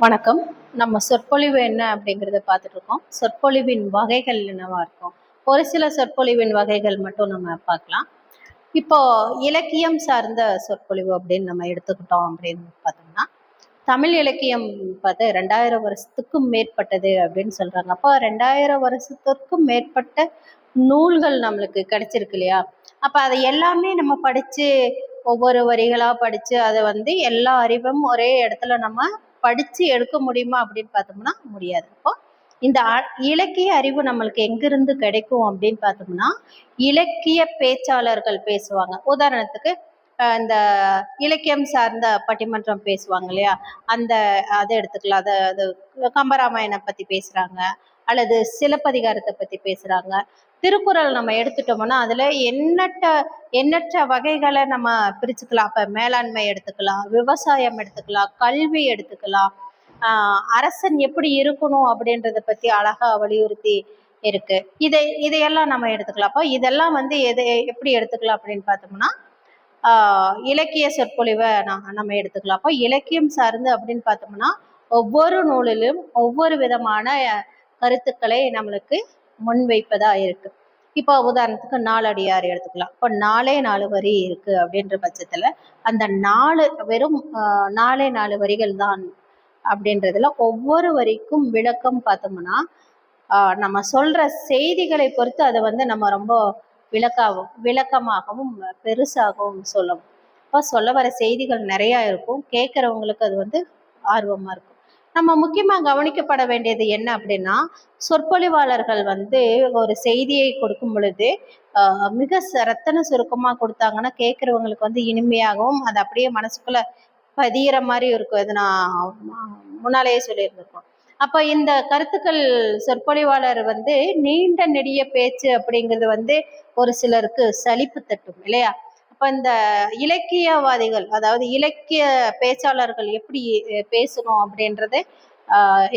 வணக்கம். நம்ம சொற்பொழிவு என்ன அப்படிங்கிறத பார்த்துட்டு இருக்கோம். சொற்பொழிவின் வகைகள் என்னவா இருக்கும்? ஒரு சில சொற்பொழிவின் வகைகள் மட்டும் நம்ம பார்க்கலாம். இப்போ இலக்கியம் சார்ந்த சொற்பொழிவு அப்படின்னு நம்ம எடுத்துக்கிட்டோம் அப்படின்னு பார்த்தோம்னா, தமிழ் இலக்கியம் பார்த்து 2000 வருஷத்துக்கும் மேற்பட்டது அப்படின்னு சொல்றாங்க. அப்போ 2000 வருஷத்திற்கும் மேற்பட்ட நூல்கள் நம்மளுக்கு கிடைச்சிருக்கு இல்லையா? அப்ப அதை எல்லாமே நம்ம படிச்சு ஒவ்வொரு வரிகளா படிச்சு அதை எல்லா அறிவும் ஒரே இடத்துல நம்ம படிச்சு எடுக்க முடியுமா அப்படின்னு பார்த்தோம்னா முடியாது. அப்போ இந்த இலக்கிய அறிவு நம்மளுக்கு எங்கிருந்து கிடைக்கும் அப்படின்னு பார்த்தோம்னா, இலக்கிய பேச்சாளர்கள் பேசுவாங்க. உதாரணத்துக்கு இந்த இலக்கியம் சார்ந்த பட்டிமன்றம் பேசுவாங்க இல்லையா? அந்த அதை எடுத்துக்கலாம். அது கம்பராமாயணம் பத்தி பேசுறாங்க, அல்லது சிலப்பதிகாரத்தை பத்தி பேசுறாங்க. திருக்குறள் நம்ம எடுத்துட்டோம்னா அதுல எண்ணற்ற வகைகளை நம்ம பிரிச்சுக்கலாம். அப்ப மேலாண்மை எடுத்துக்கலாம், விவசாயம் எடுத்துக்கலாம், கல்வி எடுத்துக்கலாம், அரசன் எப்படி இருக்கணும் அப்படின்றத பத்தி அழகா வலியுறுத்தி இருக்கு. இதையெல்லாம் நம்ம எடுத்துக்கலாம். அப்போ இதெல்லாம் எதை எப்படி எடுத்துக்கலாம் அப்படின்னு பார்த்தோம்னா, இலக்கிய சொற்பொழிவை நம்ம எடுத்துக்கலாம். அப்போ இலக்கியம் சார்ந்து அப்படின்னு பார்த்தோம்னா ஒவ்வொரு நூலிலும் ஒவ்வொரு விதமான கருத்துக்களை நம்மளுக்கு முன்வைப்பதா இருக்கு. இப்போ உதாரணத்துக்கு நாலடியார் எடுத்துக்கலாம். இப்போ 4 வரி இருக்கு அப்படின்ற பட்சத்துல அந்த 4 வெறும் 4 வரிகள் தான் அப்படின்றதுல ஒவ்வொரு வரிக்கும் விளக்கம் பார்த்தோம்னா நம்ம சொல்ற செய்திகளை பொறுத்து அதை நம்ம ரொம்ப விளக்கமாகவும் பெருசாகவும் சொல்லணும். இப்போ சொல்ல வர செய்திகள் நிறைய இருக்கும், கேட்கறவங்களுக்கு அது ஆர்வமா இருக்கும். நம்ம முக்கியமா கவனிக்கப்பட வேண்டியது என்ன அப்படின்னா, சொற்பொழிவாளர்கள் ஒரு செய்தியை கொடுக்கும் பொழுது மிக ரத்தன சுருக்கமா கொடுத்தாங்கன்னா கேட்கறவங்களுக்கு இனிமையாகவும் அது அப்படியே மனசுக்குள்ள பதிகிற மாதிரி இருக்கும். இது நான் முன்னாலேயே சொல்லியிருந்திருக்கோம். அப்ப இந்த கருத்துக்கள் சொற்பொழிவாளர் நீண்ட நெடிய பேச்சு அப்படிங்கிறது ஒரு சிலருக்கு சலிப்பு தட்டும் இல்லையா? அப்ப இந்த இலக்கியவாதிகள், அதாவது இலக்கிய பேச்சாளர்கள் எப்படி பேசணும் அப்படின்றது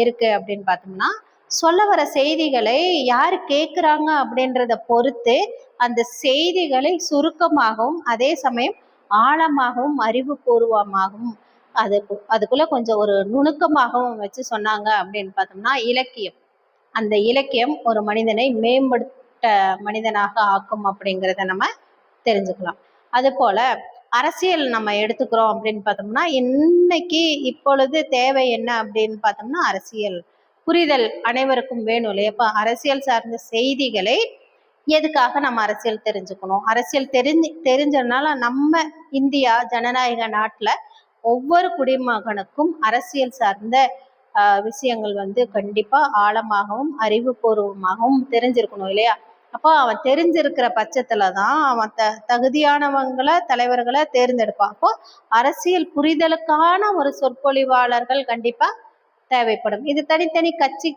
இருக்கு அப்படின்னு பார்த்தோம்னா, சொல்ல வர செய்திகளை யார் கேட்குறாங்க அப்படின்றத பொறுத்து அந்த செய்திகளை சுருக்கமாகவும் அதே சமயம் ஆழமாகவும் அறிவுபூர்வமாகவும் அதுக்குள்ள கொஞ்சம் ஒரு நுணுக்கமாகவும் வச்சு சொன்னாங்க அப்படின்னு பார்த்தோம்னா, அந்த இலக்கியம் ஒரு மனிதனை மேம்பட்ட மனிதனாக ஆக்கும் அப்படிங்கிறத நம்ம தெரிஞ்சுக்கலாம். அது போல அரசியல் நம்ம எடுத்துக்கிறோம் அப்படின்னு பார்த்தோம்னா, இன்னைக்கு இப்பொழுது தேவை என்ன அப்படின்னு பார்த்தோம்னா, அரசியல் புரிதல் அனைவருக்கும் வேணும் இல்லையா? அப்ப அரசியல் சார்ந்த செய்திகளை எதுக்காக நம்ம அரசியல் தெரிஞ்சுக்கணும்? அரசியல் தெரிஞ்சதுனால நம்ம இந்தியா ஜனநாயக நாட்டுல ஒவ்வொரு குடிமகனுக்கும் அரசியல் சார்ந்த விஷயங்கள் கண்டிப்பா ஆழமாகவும் அறிவுபூர்வமாகவும் தெரிஞ்சிருக்கணும் இல்லையா? அப்போ அவன் தெரிஞ்சிருக்கிற பட்சத்துலதான் அவன் தகுதியானவங்களை தலைவர்களை தேர்ந்தெடுப்பான். அப்போ அரசியல் புரிதலுக்கான ஒரு சொற்பொழிவாளர்கள் கண்டிப்பா தேவைப்படும். இது தனித்தனி கட்சி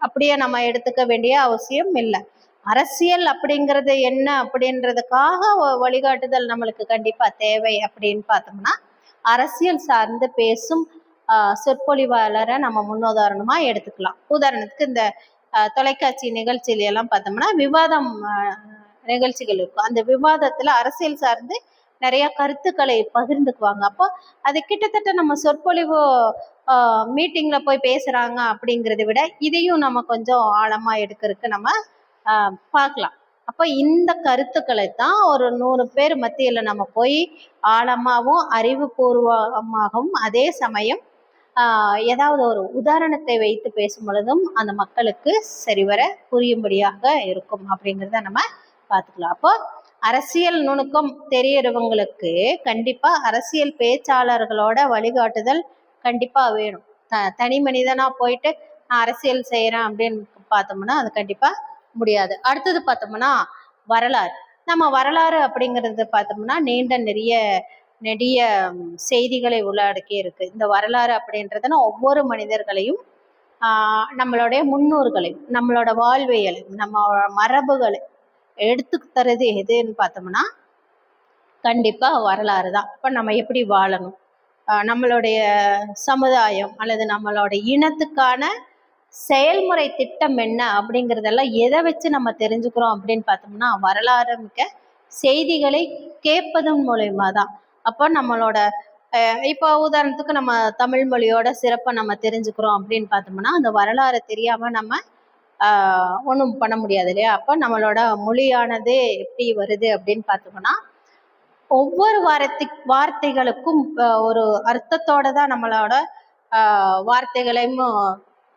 அப்படியே நம்ம எடுத்துக்க வேண்டிய அவசியம் இல்லை. அரசியல் அப்படிங்கிறது என்ன அப்படின்றதுக்காக வழிகாட்டுதல் நம்மளுக்கு கண்டிப்பா தேவை அப்படின்னு பார்த்தோம்னா, அரசியல் சார்ந்து பேசும் சொற்பொழிவாளரை நம்ம முன்னுதாரணமா எடுத்துக்கலாம். உதாரணத்துக்கு இந்த தொலைக்காட்சி நிகழ்ச்சியில எல்லாம் பார்த்தோம்னா விவாதம் நிகழ்ச்சிகள் இருக்கும். அந்த விவாதத்துல அரசியல் சார்ந்து நிறைய கருத்துக்களை பகிர்ந்துக்குவாங்க. அப்போ அது கிட்டத்தட்ட நம்ம சொற்பொழிவு மீட்டிங்ல போய் பேசுறாங்க அப்படிங்கிறத விட இதையும் நம்ம கொஞ்சம் ஆழமா எடுக்கிறதுக்கு நம்ம பார்க்கலாம். அப்ப இந்த கருத்துக்களை தான் ஒரு 100 பேர் மத்தியில நம்ம போய் ஆழமாகவும் அறிவுபூர்வமாகவும் அதே சமயம் ஏதாவது ஒரு உதாரணத்தை வைத்து பேசும் பொழுதும் அந்த மக்களுக்கு சரிவர புரியும்படியாக இருக்கும் அப்படிங்கிறத நம்ம பார்த்துக்கலாம். அப்போ அரசியல் நுணுக்கம் தெரியறவங்களுக்கு கண்டிப்பா அரசியல் பேச்சாளர்களோட வழிகாட்டுதல் கண்டிப்பா வேணும். தனி மனிதனா போயிட்டு நான் அரசியல் செய்யறேன் அப்படின்னு பார்த்தோம்னா அது கண்டிப்பா முடியாது. அடுத்தது பார்த்தோம்னா வரலாறு. நம்ம வரலாறு அப்படிங்கிறது பார்த்தோம்னா நீண்ட நெடிய செய்திகளை உள்ளடக்கி இருக்கு. இந்த வரலாறு அப்படின்றதுனா ஒவ்வொரு மனிதர்களையும் நம்மளுடைய முன்னோர்களையும் நம்மளோட வாழ்வியலையும் நம்ம மரபுகளை எடுத்து தருது எதுன்னு பார்த்தோம்னா கண்டிப்பா வரலாறு தான். இப்ப நம்ம எப்படி வாழணும், நம்மளுடைய சமுதாயம் அல்லது நம்மளோட இனத்துக்கான செயல்முறை திட்டம் என்ன அப்படிங்கிறதெல்லாம் எதை வச்சு நம்ம தெரிஞ்சுக்கிறோம் அப்படின்னு பார்த்தோம்னா வரலாறு மிக்க செய்திகளை கேட்பதன் மூலயமா தான். அப்போ நம்மளோட இப்போ உதாரணத்துக்கு நம்ம தமிழ் மொழியோட சிறப்பை நம்ம தெரிஞ்சுக்கிறோம் அப்படின்னு பார்த்தோம்னா, அந்த வரலாறு தெரியாம நம்ம ஒன்றும் பண்ண முடியாது இல்லையா? அப்போ நம்மளோட மொழியானது எப்படி வருது அப்படின்னு பார்த்தோம்னா, ஒவ்வொரு வார்த்தைகளுக்கும் ஒரு அர்த்தத்தோட தான் நம்மளோட வார்த்தைகளையும்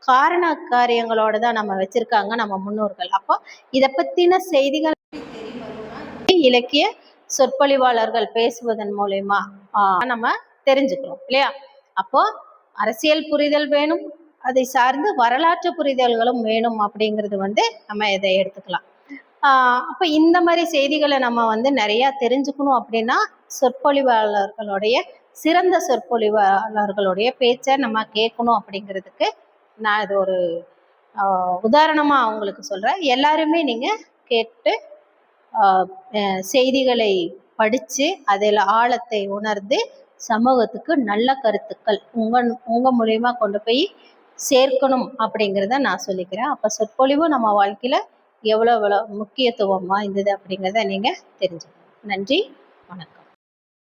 காரண காரியங்களோட தான் நம்ம வச்சிருக்காங்க நம்ம முன்னோர்கள். அப்போ இதை பத்தின செய்திகள் இலக்கிய சொற்பொழிவாளர்கள் பேசுவதன் மூலயமா நம்ம தெரிஞ்சுக்கிறோம் இல்லையா? அப்போ அரசியல் புரிதல் வேணும், அதை சார்ந்து வரலாற்று புரிதல்களும் வேணும் அப்படிங்கிறது நம்ம இதை எடுத்துக்கலாம். அப்போ இந்த மாதிரி செய்திகளை நம்ம நிறைய தெரிஞ்சுக்கணும் அப்படின்னா சொற்பொழிவாளர்களுடைய சிறந்த சொற்பொழிவாளர்களுடைய பேச்சை நம்ம கேட்கணும் அப்படிங்கிறதுக்கு நான் இது ஒரு உதாரணமா அவங்களுக்கு சொல்றேன். எல்லாருமே நீங்க கேட்டு செய்திகளை படிச்சு அதில் ஆழத்தை உணர்ந்து சமூகத்துக்கு நல்ல கருத்துக்கள் உங்க மூலியமா கொண்டு போய் சேர்க்கணும் அப்படிங்கிறத நான் சொல்லிக்கிறேன். அப்போ சொற்பொழிவு நம்ம வாழ்க்கையில எவ்வளோ முக்கியத்துவம் வாய்ந்தது அப்படிங்கிறத நீங்க தெரிஞ்சுக்கணும். நன்றி, வணக்கம்.